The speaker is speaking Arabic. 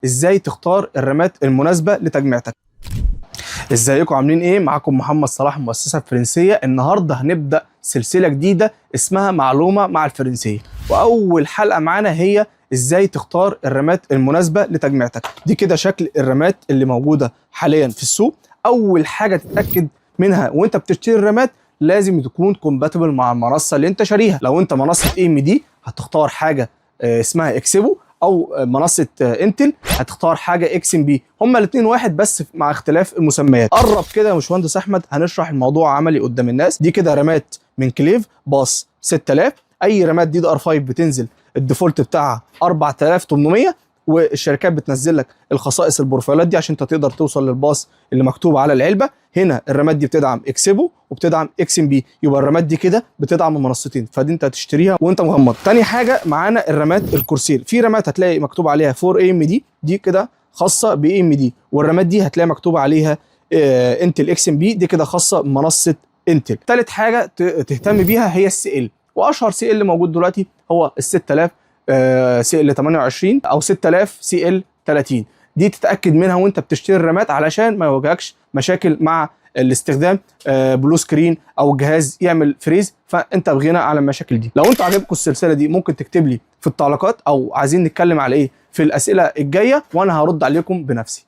ازاي تختار الرامات المناسبه لتجميعتك. ازيكم عاملين ايه؟ معاكم محمد صلاح، المؤسسه الفرنسيه. النهارده هنبدا سلسله جديده اسمها معلومه مع الفرنسيه، واول حلقه معانا هي ازاي تختار الرامات المناسبه لتجميعتك. دي كده شكل الرامات اللي موجوده حاليا في السوق. اول حاجه تتاكد منها وانت بتشتري الرامات لازم تكون كومباتبل مع المنصه اللي انت شاريها. لو انت منصه اي ام دي هتختار حاجه اسمها اكسبو، او منصه انتل هتختار حاجه اكس ام بي. هما الاثنين واحد بس مع اختلاف المسميات. قرب كده يا باشمهندس احمد، هنشرح الموضوع عملي قدام الناس. دي كده رامات من كليف باص 6000. اي رامات دي ار 5 بتنزل الديفولت بتاعها 4800، والشركات بتنزل لك الخصائص البروفايلات دي عشان انت تقدر توصل للباص اللي مكتوب على العلبه. هنا الرامات دي بتدعم اكسبو وبتدعم اكس ام بي، يبقى الرامات دي كده بتدعم المنصتين، فدي انت هتشتريها وانت مغمض. تاني حاجه معانا الرامات الكورسير. في رامات هتلاقي مكتوب عليها 4 اي ام دي، دي كده خاصه باي ام دي، والرامات دي هتلاقي مكتوب عليها انتل اكس ام بي، دي كده خاصه بمنصه انتل. تالت حاجه تهتم بيها هي السي ال، واشهر سي ال موجود دلوقتي هو ال 6000 سي ال 28 او 6000 سي ال 30. دي تتاكد منها وانت بتشتري الرامات علشان ما يواجهكش مشاكل مع الاستخدام بلو سكرين او الجهاز يعمل فريز، فانت بغنى على المشاكل دي. لو انتوا عجبكم السلسله دي ممكن تكتب لي في التعليقات، او عايزين نتكلم على ايه في الاسئله الجايه وانا هرد عليكم بنفسي.